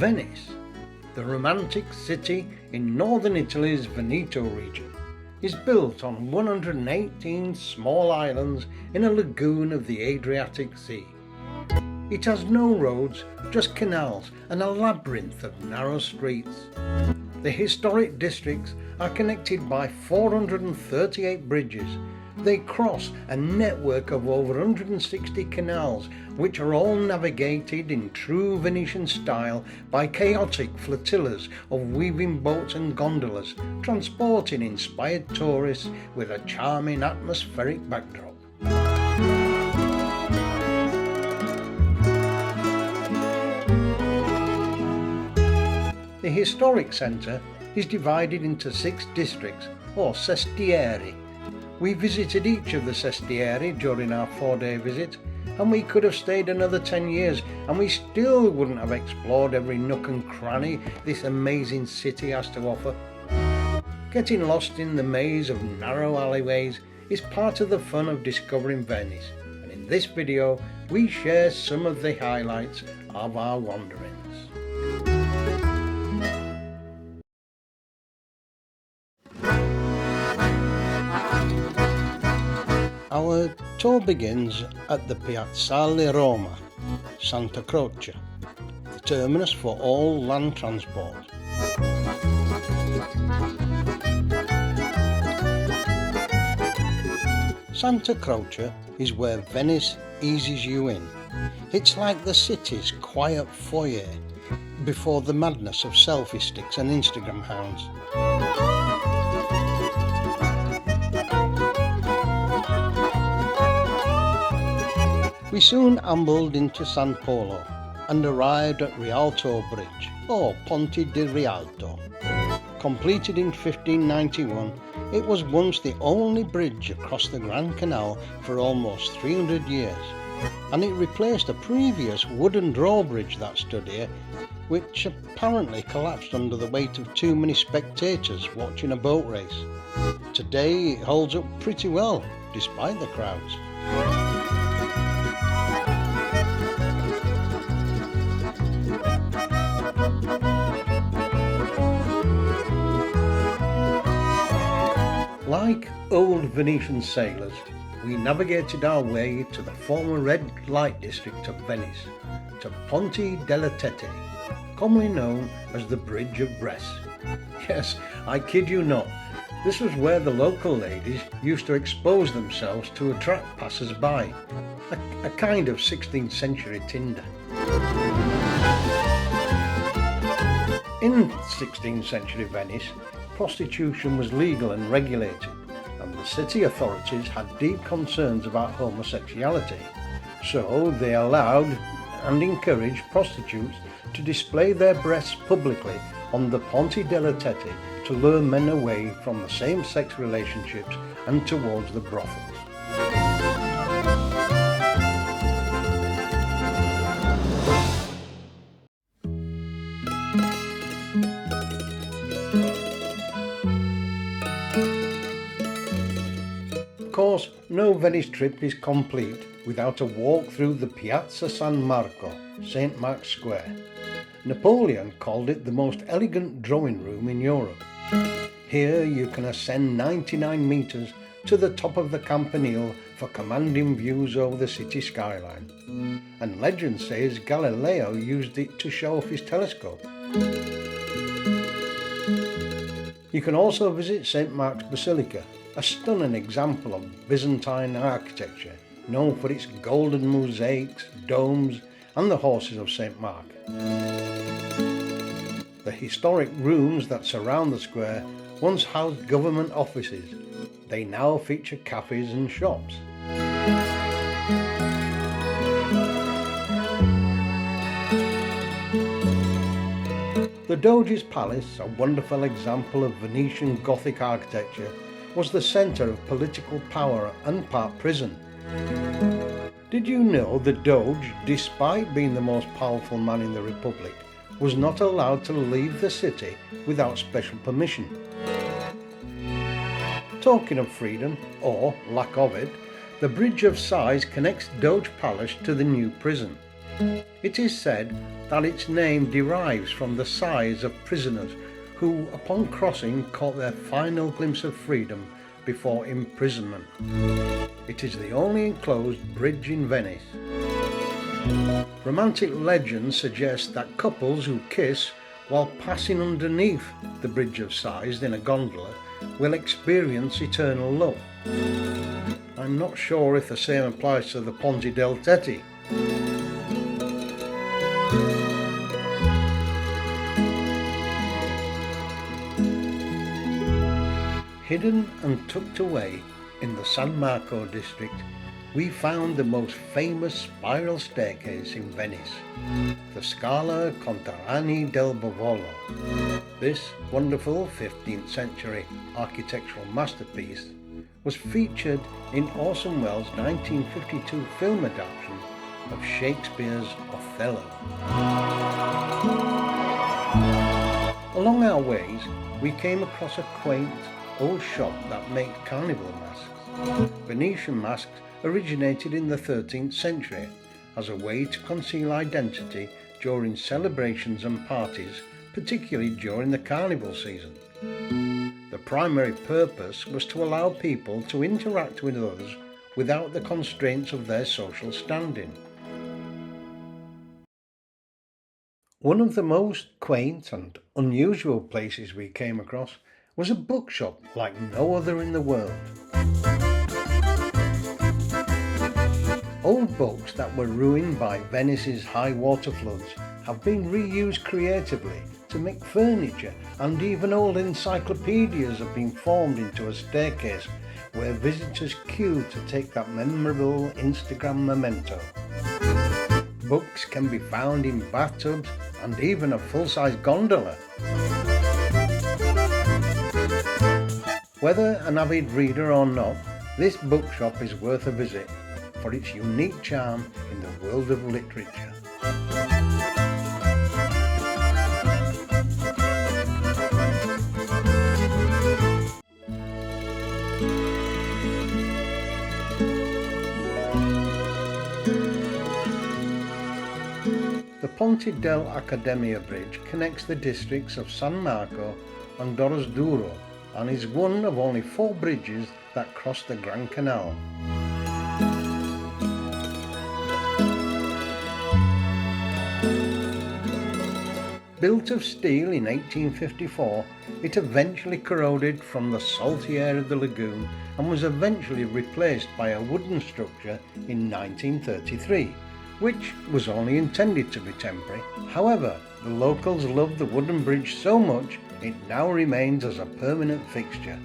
Venice, the romantic city in northern Italy's Veneto region, is built on 118 small islands in a lagoon of the Adriatic Sea. It has no roads, just canals and a labyrinth of narrow streets. The historic districts are connected by 438 bridges. They cross a network of over 160 canals, which are all navigated in true Venetian style by chaotic flotillas of weaving boats and gondolas, transporting inspired tourists with a charming atmospheric backdrop. The historic centre is divided into 6 districts, or sestieri. We visited each of the sestieri during our 4-day visit, and we could have stayed another 10 years and we still wouldn't have explored every nook and cranny this amazing city has to offer. Getting lost in the maze of narrow alleyways is part of the fun of discovering Venice, and in this video we share some of the highlights of our wanderings. Our tour begins at the Piazzale Roma, Santa Croce, the terminus for all land transport. Santa Croce is where Venice eases you in. It's like the city's quiet foyer before the madness of selfie sticks and Instagram hounds. We soon ambled into San Polo and arrived at Rialto Bridge, or Ponte di Rialto. Completed in 1591, it was once the only bridge across the Grand Canal for almost 300 years, and it replaced a previous wooden drawbridge that stood here, which apparently collapsed under the weight of too many spectators watching a boat race. Today it holds up pretty well, despite the crowds. Like old Venetian sailors, we navigated our way to the former red light district of Venice, to Ponte delle Tette, commonly known as the Bridge of Brest. Yes, I kid you not, this was where the local ladies used to expose themselves to attract passers-by, a kind of 16th century Tinder. In 16th century Venice, prostitution was legal and regulated, and the city authorities had deep concerns about homosexuality, so they allowed and encouraged prostitutes to display their breasts publicly on the Ponte delle Tette to lure men away from the same-sex relationships and towards the brothels. Of course, no Venice trip is complete without a walk through the Piazza San Marco, St. Mark's Square. Napoleon called it the most elegant drawing room in Europe. Here you can ascend 99 metres to the top of the Campanile for commanding views over the city skyline. And legend says Galileo used it to show off his telescope. You can also visit St. Mark's Basilica, a stunning example of Byzantine architecture, known for its golden mosaics, domes, and the horses of St. Mark. The historic rooms that surround the square once housed government offices. They now feature cafes and shops. The Doge's Palace, a wonderful example of Venetian Gothic architecture, was the centre of political power and part prison. Did you know the Doge, despite being the most powerful man in the Republic, was not allowed to leave the city without special permission? Talking of freedom, or lack of it, the Bridge of Sighs connects Doge Palace to the new prison. It is said that its name derives from the size of prisoners who, upon crossing, caught their final glimpse of freedom before imprisonment. It is the only enclosed bridge in Venice. Romantic legends suggest that couples who kiss while passing underneath the Bridge of Sighs in a gondola will experience eternal love. I'm not sure if the same applies to the Ponte del Teti. Hidden and tucked away in the San Marco district, we found the most famous spiral staircase in Venice, the Scala Contarani del Bavolo. This wonderful 15th century architectural masterpiece was featured in Orson Welles' 1952 film adaptation of Shakespeare's Othello. Along our ways, we came across a quaint old shop that made carnival masks. Venetian masks originated in the 13th century as a way to conceal identity during celebrations and parties, particularly during the carnival season. The primary purpose was to allow people to interact with others without the constraints of their social standing. One of the most quaint and unusual places we came across was a bookshop like no other in the world. Old books that were ruined by Venice's high water floods have been reused creatively to make furniture, and even old encyclopedias have been formed into a staircase where visitors queue to take that memorable Instagram memento. Books can be found in bathtubs and even a full-size gondola. Whether an avid reader or not, this bookshop is worth a visit for its unique charm in the world of literature. The Ponte del Accademia Bridge connects the districts of San Marco and Duro and is one of only 4 bridges that cross the Grand Canal. Built of steel in 1854, it eventually corroded from the salty air of the lagoon and was eventually replaced by a wooden structure in 1933, which was only intended to be temporary. However, the locals loved the wooden bridge so much it now remains as a permanent fixture.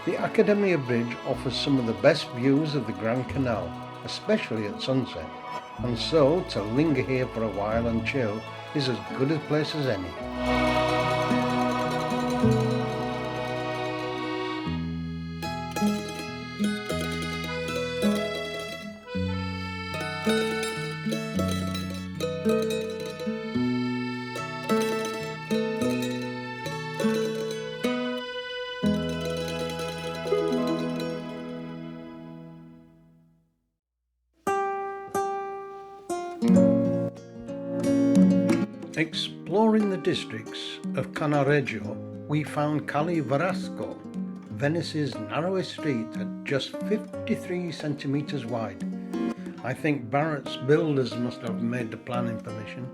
The Accademia Bridge offers some of the best views of the Grand Canal, especially at sunset, and so to linger here for a while and chill is as good a place as any. Exploring the districts of Cannaregio, we found Calle Verasco, Venice's narrowest street at just 53 centimetres wide. I think Barrett's builders must have made the planning permission.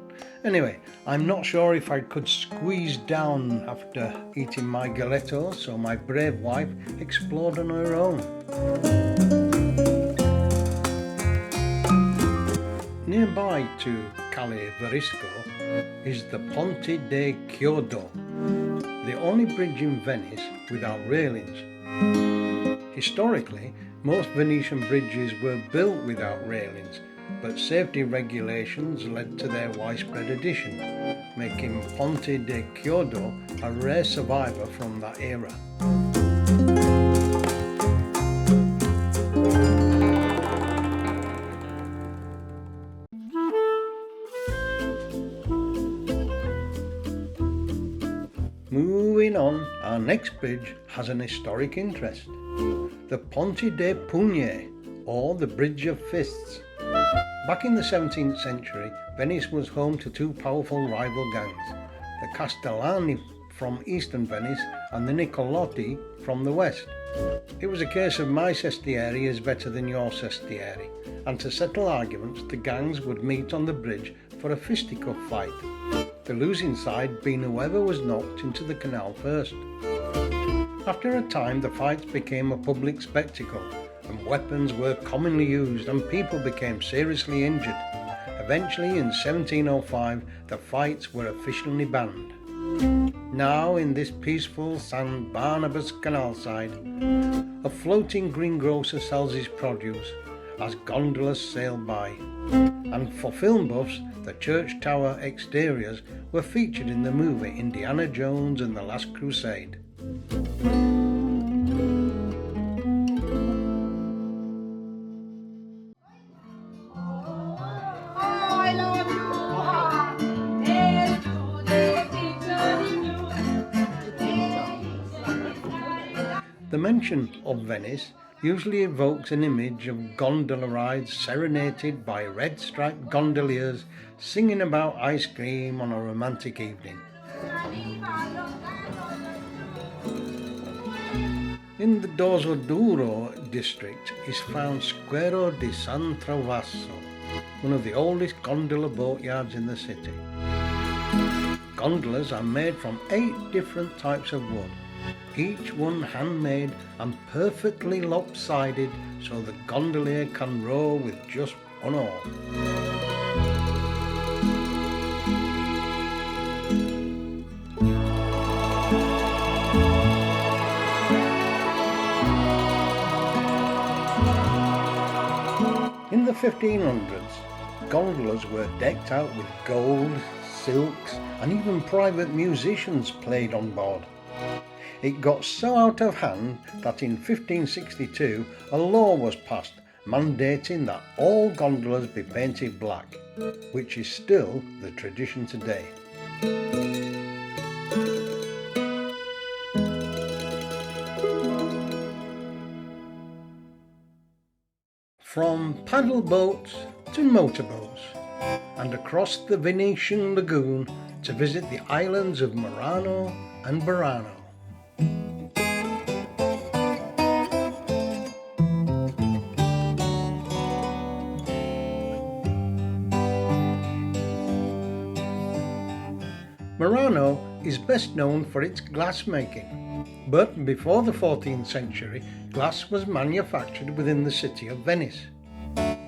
Anyway, I'm not sure if I could squeeze down after eating my gelato, so my brave wife explored on her own. Nearby to Calle Verisco is the Ponte de Chiodo, the only bridge in Venice without railings. Historically, most Venetian bridges were built without railings, but safety regulations led to their widespread addition, making Ponte de Chiodo a rare survivor from that era. Moving on, our next bridge has an historic interest. The Ponte dei Pugni, or the Bridge of Fists. Back in the 17th century, Venice was home to two powerful rival gangs, the Castellani from eastern Venice and the Nicolotti from the west. It was a case of my sestieri is better than your sestieri, and to settle arguments the gangs would meet on the bridge for a fisticuff fight, the losing side being whoever was knocked into the canal first. After a time the fights became a public spectacle, and weapons were commonly used and people became seriously injured. Eventually in 1705 the fights were officially banned. Now in this peaceful San Barnabas canal side, a floating greengrocer sells his produce as gondolas sail by, and for film buffs the church tower exteriors were featured in the movie Indiana Jones and the Last Crusade. The mention of Venice usually evokes an image of gondola rides serenaded by red-striped gondoliers singing about ice cream on a romantic evening. In the Dorsoduro district is found Squero di San Trovaso, one of the oldest gondola boatyards in the city. Gondolas are made from 8 different types of wood, each one handmade and perfectly lopsided so the gondolier can row with just one oar. In the 1500s, gondolas were decked out with gold, silks, and even private musicians played on board. It got so out of hand that in 1562 a law was passed mandating that all gondolas be painted black, which is still the tradition today. From paddle boats to motorboats, and across the Venetian lagoon to visit the islands of Murano and Burano. Murano is best known for its glass making, but before the 14th century, glass was manufactured within the city of Venice.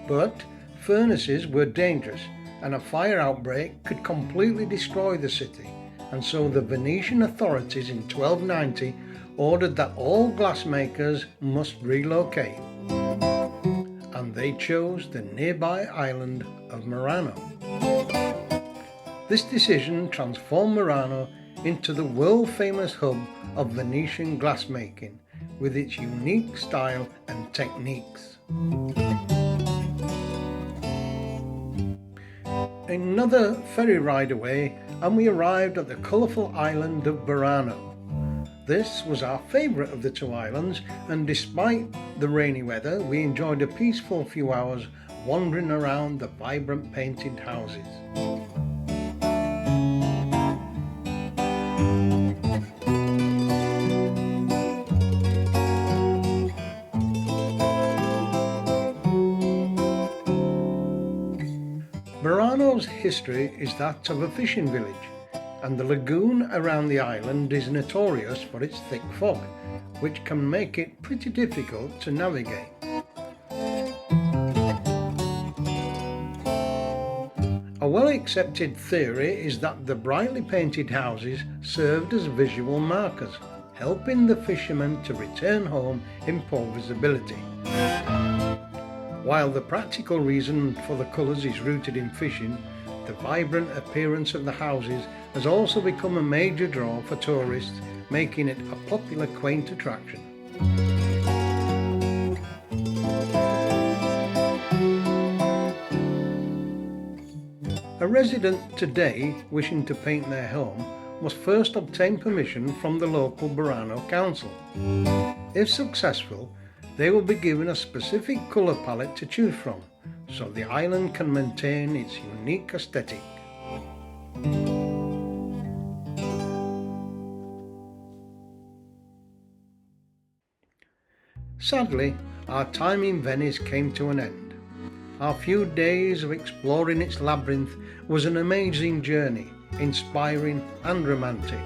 But furnaces were dangerous, and a fire outbreak could completely destroy the city, and so the Venetian authorities in 1290 ordered that all glassmakers must relocate, and they chose the nearby island of Murano. This decision transformed Murano into the world-famous hub of Venetian glassmaking, with its unique style and techniques. Another ferry ride away, and we arrived at the colourful island of Burano. This was our favourite of the two islands, and despite the rainy weather, we enjoyed a peaceful few hours wandering around the vibrant painted houses. Burano's history is that of a fishing village, and the lagoon around the island is notorious for its thick fog, which can make it pretty difficult to navigate. A well-accepted theory is that the brightly painted houses served as visual markers, helping the fishermen to return home in poor visibility. While the practical reason for the colours is rooted in fishing, the vibrant appearance of the houses has also become a major draw for tourists, making it a popular quaint attraction. A resident today wishing to paint their home must first obtain permission from the local Burano council. If successful, they will be given a specific colour palette to choose from, so the island can maintain its unique aesthetic. Sadly, our time in Venice came to an end. Our few days of exploring its labyrinth was an amazing journey, inspiring and romantic.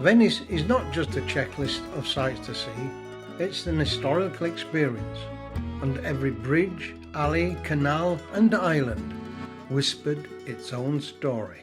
Venice is not just a checklist of sights to see, it's an historical experience, and every bridge, alley, canal and island whispered its own story.